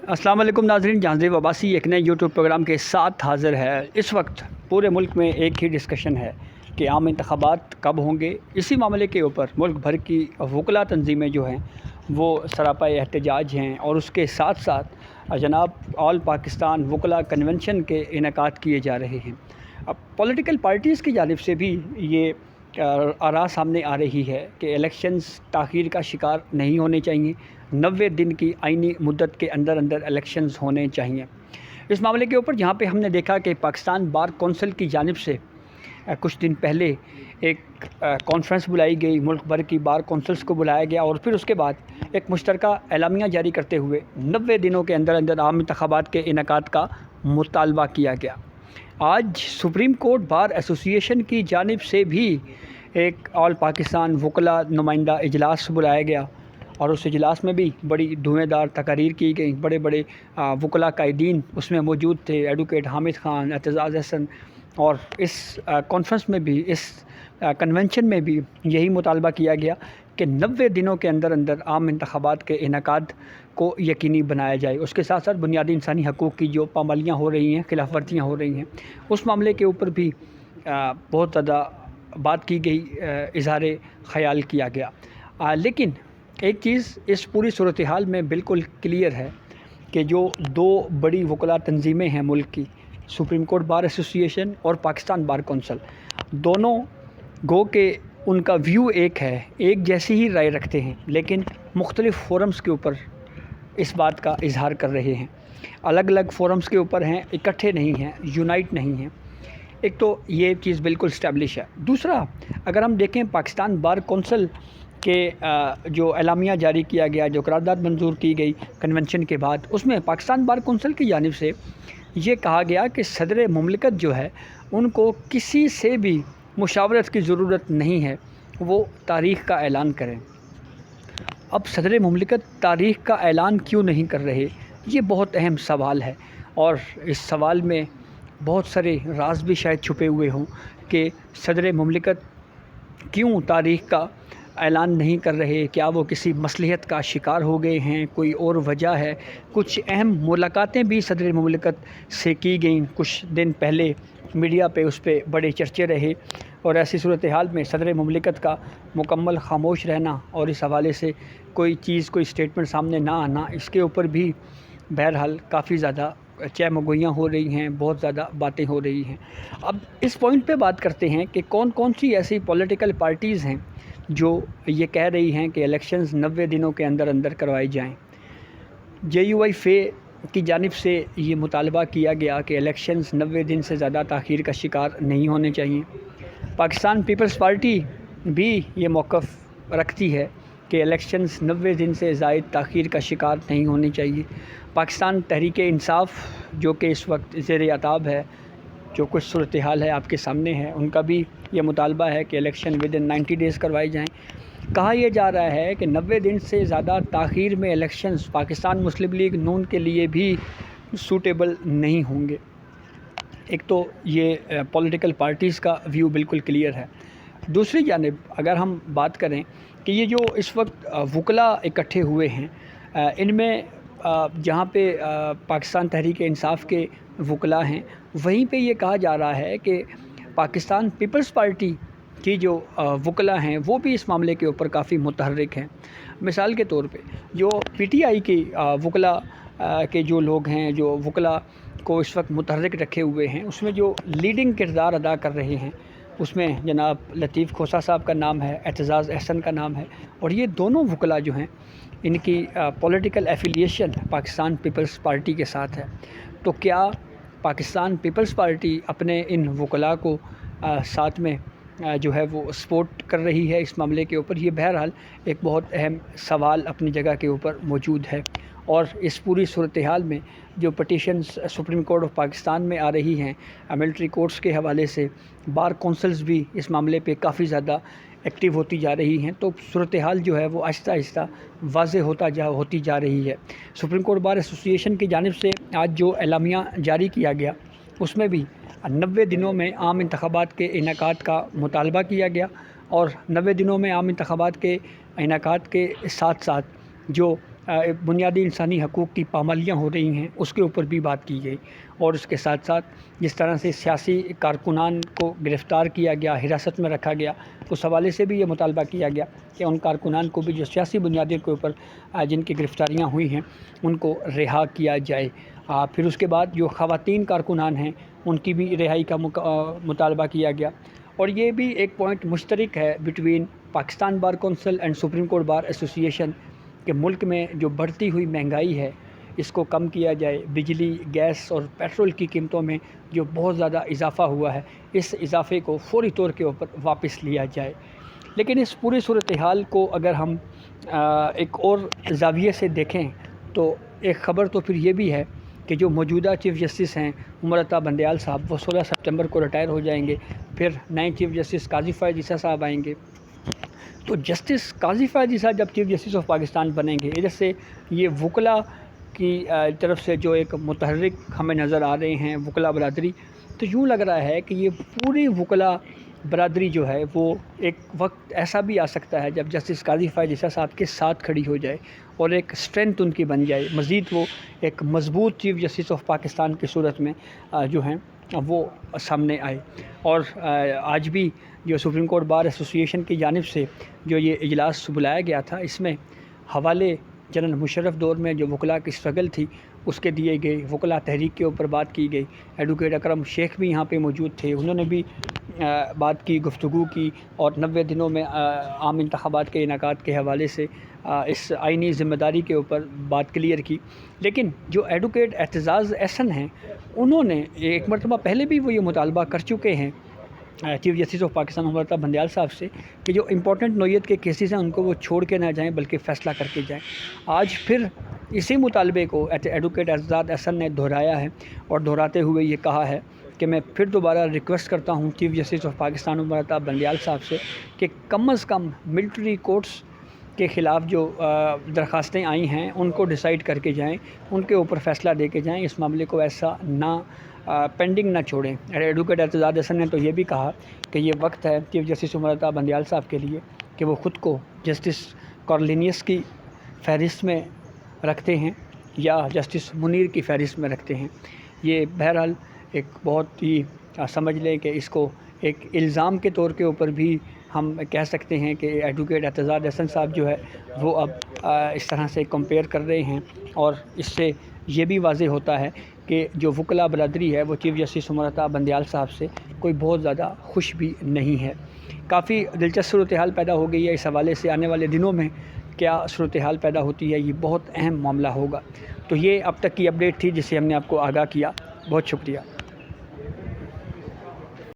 अस्सलाम वालेकुम नाज़रीन, जहांज़ीब अब्बासी एक नए यूट्यूब प्रोग्राम के साथ हाज़िर है। इस वक्त पूरे मुल्क में एक ही डिस्कशन है कि आम इंतखाबात कब होंगे। इसी मामले के ऊपर मुल्क भर की वकला तंजीमें जो हैं वो सरापा एहतजाज हैं और उसके साथ साथ जनाब ऑल पाकिस्तान वकला कन्वेंशन के इनेकाद किए जा रहे हैं। अब पॉलिटिकल पार्टीज़ की जानिब से भी ये आरा सामने आ रही है कि इलेक्शंस ताख़ीर का शिकार नहीं होने चाहिए, 90 दिन की आइनी मुद्दत के अंदर अंदर इलेक्शंस होने चाहिए। इस मामले के ऊपर जहाँ पे हमने देखा कि पाकिस्तान बार कौंसिल की जानिब से कुछ दिन पहले एक कॉन्फ्रेंस बुलाई गई, मुल्क भर की बार कौंसिल्स को बुलाया गया और फिर उसके बाद एक मुश्तरका एलामिया जारी करते हुए 90 दिनों के अंदर अंदर आम इंतखाबात के इनेकाद का मुतालबा किया गया। आज सुप्रीम कोर्ट बार एसोसिएशन की जानिब से भी एक ऑल पाकिस्तान वकला नुमाइंदा इजलास बुलाया गया और उस इजलास में भी बड़ी धुएँदार तकारीर की गई। बड़े बड़े वकला कायदीन उसमें मौजूद थे, एडवोकेट हामिद ख़ान, एतज़ाज़ हसन, और इस कॉन्फ्रेंस में भी, इस कन्वेंशन में भी यही मुतालबा किया गया कि 90 दिनों के अंदर अंदर आम इंतखाबात के इनेकाद को यकीनी बनाया जाए। उसके साथ साथ बुनियादी इंसानी हकूक़ की जो पामालियाँ हो रही हैं, खिलाफ वर्जियाँ हो रही हैं, उस मामले के ऊपर भी बहुत ज़्यादा बात की गई, इज़हार ख़याल किया गया। लेकिन एक चीज़ इस पूरी सूरत हाल में बिल्कुल क्लियर है कि जो दो बड़ी वकला तंजीमें हैं मुल्क की, सुप्रीम कोर्ट बार एसोसिएशन और पाकिस्तान बार कौंसिल, दोनों गो के उनका व्यू एक है, एक जैसी ही राय रखते हैं, लेकिन मुख्तलिफ़ फोरम्स के ऊपर इस बात का इजहार कर रहे हैं। अलग अलग फोरम्स के ऊपर हैं, इकट्ठे नहीं हैं, यूनाइट नहीं हैं। एक तो ये चीज़ बिल्कुल स्टैब्लिश है। दूसरा, अगर हम देखें पाकिस्तान बार कौंसिल के जो एलामिया जारी किया गया, जो करारदाद मंजूर की गई कन्वेंशन के बाद, उसमें पाकिस्तान बार कौंसिल की जानिब से ये कहा गया कि सदर मुमलिकत जो है उनको किसी से भी मुशावरत की ज़रूरत नहीं है, वो तारीख़ का ऐलान करें। अब सदर मुमलिकत तारीख़ का ऐलान क्यों नहीं कर रहे, ये बहुत अहम सवाल है और इस सवाल में बहुत सारे राज भी शायद छुपे हुए हों कि सदर मुमलिकत क्यों तारीख़ का ऐलान नहीं कर रहे। क्या वो किसी मसलहत का शिकार हो गए हैं, कोई और वजह है। कुछ अहम मुलाकातें भी सदर मुमलिकत से की गईं कुछ दिन पहले, मीडिया पे उस पर बड़े चर्चे रहे और ऐसी सूरत हाल में सदर मुमलिकत का मुकम्मल खामोश रहना और इस हवाले से कोई चीज़, कोई स्टेटमेंट सामने ना आना, इसके ऊपर भी बहरहाल काफ़ी ज़्यादा चहमगोइयाँ हो रही हैं, बहुत ज़्यादा बातें हो रही हैं। अब इस पॉइंट पे बात करते हैं कि कौन कौन सी ऐसी पॉलिटिकल पार्टीज़ हैं जो ये कह रही हैं कि इलेक्शंस 90 दिनों के अंदर अंदर करवाए जाएं। JUI-FA की जानिब से ये मुतालबा किया गया कि इलेक्शंस 90 दिन से ज़्यादा ताख़ीर का शिकार नहीं होने चाहिए। पाकिस्तान पीपल्स पार्टी भी ये मौक़िफ़ रखती है कि इलेक्शंस 90 दिन से ज़ायद ताख़ीर का शिकार नहीं होने चाहिए। पाकिस्तान तहरीक इंसाफ़ जो कि इस वक्त ज़ेर अताब है, जो कुछ सूरत हाल है आपके सामने है, उनका भी ये मुतालबा है कि इलेक्शन विदिन 90 डेज़ करवाए जाएँ। कहा यह जा रहा है कि 90 दिन से ज़्यादा ताख़ीर में इलेक्शंस पाकिस्तान मुस्लिम लीग नून के लिए भी सूटेबल नहीं होंगे। एक तो ये पॉलिटिकल पार्टीज़ का व्यू बिल्कुल क्लियर है। दूसरी जानिब अगर हम बात करें कि ये जो इस वक्त वकला इकट्ठे हुए हैं, इनमें जहाँ पे पाकिस्तान तहरीक इंसाफ़ के वकला हैं, वहीं पे ये कहा जा रहा है कि पाकिस्तान पीपल्स पार्टी की जो वकला हैं वो भी इस मामले के ऊपर काफ़ी मुतहर्रिक हैं। मिसाल के तौर पे जो PTI की वकला के जो लोग हैं, जो वकला को इस वक्त मुतहर्रिक रखे हुए हैं, उसमें जो लीडिंग किरदार अदा कर रहे हैं, उसमें जनाब लतीफ़ खोसा साहब का नाम है, एतज़ाज़ हसन का नाम है, और ये दोनों वकला जो हैं इनकी पॉलिटिकल एफिलिएशन पाकिस्तान पीपल्स पार्टी के साथ है। तो क्या पाकिस्तान पीपल्स पार्टी अपने इन वकला को साथ में जो है वो सपोर्ट कर रही है इस मामले के ऊपर? ये बहरहाल एक बहुत अहम सवाल अपनी जगह के ऊपर मौजूद है। और इस पूरी सूरत हाल में जो petitions supreme court of Pakistan में आ रही हैं, मिलिट्री कोर्ट्स के हवाले से, बार कौंसिल्स भी इस मामले पे काफ़ी ज़्यादा एक्टिव होती जा रही हैं, तो सूरत हाल जो है वो आहिस्ता आहिस्ता वाज़ेह होती जा रही है। सुप्रीम कोर्ट बार एसोसिएशन की जानिब से आज जो एलामिया जारी किया गया, उसमें भी 90 दिनों में आम इंतखाबात के इनेकाद का मुतालबा किया गया और 90 दिनों में आम इंतखाबात के इनेकाद के साथ साथ जो بنیادی انسانی حقوق کی پامالیاں ہو رہی ہیں اس کے اوپر بھی بات کی گئی، اور اس کے ساتھ ساتھ جس طرح سے سیاسی کارکنان کو گرفتار کیا گیا، حراست میں رکھا گیا، اس حوالے سے بھی یہ مطالبہ کیا گیا کہ ان کارکنان کو بھی جو سیاسی بنیادوں کے اوپر جن کی گرفتاریاں ہوئی ہیں ان کو رہا کیا جائے۔ پھر اس کے بعد جو خواتین کارکنان ہیں ان کی بھی رہائی کا مطالبہ کیا گیا، اور یہ بھی ایک پوائنٹ مشترک ہے between Pakistan bar council and supreme court bar ایسوسی ایشن کہ ملک میں جو بڑھتی ہوئی مہنگائی ہے اس کو کم کیا جائے، بجلی، گیس اور پیٹرول کی قیمتوں میں جو بہت زیادہ اضافہ ہوا ہے اس اضافے کو فوری طور کے اوپر واپس لیا جائے۔ لیکن اس پوری صورتحال کو اگر ہم ایک اور زاویے سے دیکھیں تو ایک خبر تو پھر یہ بھی ہے کہ جو موجودہ چیف جسٹس ہیں عمر عطا بندیال صاحب وہ 16 سپٹمبر کو ریٹائر ہو جائیں گے، پھر نئے چیف جسٹس قاضی فائز عیسیٰ صاحب آئیں گے۔ تو جسٹس قاضی فائز عیسیٰ جب چیف جسٹس آف پاکستان بنیں گے، ادھر سے یہ وکلاء کی طرف سے جو ایک متحرک ہمیں نظر آ رہے ہیں وکلاء برادری، تو یوں لگ رہا ہے کہ یہ پوری وکلاء برادری جو ہے وہ ایک وقت ایسا بھی آ سکتا ہے جب جسٹس قاضی فائز عیسیٰ صاحب کے ساتھ کھڑی ہو جائے اور ایک اسٹرینتھ ان کی بن جائے، مزید وہ ایک مضبوط چیف جسٹس آف پاکستان کی صورت میں جو ہیں وہ سامنے آئے۔ اور آج بھی جو سپریم کورٹ بار ایسوسی ایشن کی جانب سے جو یہ اجلاس بلایا گیا تھا اس میں حوالے جنرل مشرف دور میں جو وکلاء کی اسٹرگل تھی اس کے دیے گئے، وکلاء تحریک کے اوپر بات کی گئی، ایڈوکیٹ اکرم شیخ بھی یہاں پہ موجود تھے، انہوں نے بھی بات کی، گفتگو کی، اور 90 دنوں میں عام انتخابات کے انعقاد کے حوالے سے اس آئینی ذمہ داری کے اوپر بات کلیئر کی۔ لیکن جو ایڈوکیٹ اعتزاز احسن ہیں انہوں نے ایک مرتبہ پہلے بھی وہ یہ مطالبہ کر چکے ہیں chief justice of Pakistan Umar Ata Bandial صاحب سے کہ جو امپورٹنٹ نوعیت کے کیسز ہیں ان کو وہ چھوڑ کے نہ جائیں بلکہ فیصلہ کر کے جائیں۔ آج پھر اسی مطالبے کو ایڈوکیٹ اعتزاز احسن نے دہرایا ہے، اور دہراتے ہوئے یہ کہا ہے کہ میں پھر دوبارہ ریکویسٹ کرتا ہوں chief justice of Pakistan Umar Ata Bandial صاحب سے کہ کم از کم ملٹری کورٹس کے خلاف جو درخواستیں آئی ہیں ان کو ڈیسائیڈ کر کے جائیں، ان کے اوپر فیصلہ دے کے جائیں، اس معاملے کو ایسا نہ پینڈنگ نہ چھوڑیں۔ ایڈوکیٹ اعتزاز احسن نے تو یہ بھی کہا کہ یہ وقت ہے چیف جسٹس عمر عطا بندیال صاحب کے لیے کہ وہ خود کو جسٹس کارلینیس کی فہرست میں رکھتے ہیں یا جسٹس منیر کی فہرست میں رکھتے ہیں۔ یہ بہرحال ایک بہت ہی سمجھ لیں کہ اس کو ایک الزام کے طور کے اوپر بھی ہم کہہ سکتے ہیں کہ ایڈوکیٹ اعتزاز احسن صاحب جو ہے وہ اب اس طرح سے کمپیئر کر رہے ہیں، اور اس سے یہ بھی واضح ہوتا ہے کہ جو وکلاء برادری ہے وہ چیف جسٹس عمر عطا بندیال صاحب سے کوئی بہت زیادہ خوش بھی نہیں ہے۔ کافی دلچسپ صورتحال پیدا ہو گئی ہے، اس حوالے سے آنے والے دنوں میں کیا صورتحال پیدا ہوتی ہے یہ بہت اہم معاملہ ہوگا۔ تو یہ اب تک کی اپڈیٹ تھی جس سے ہم نے آپ کو آگاہ کیا۔ بہت شکریہ۔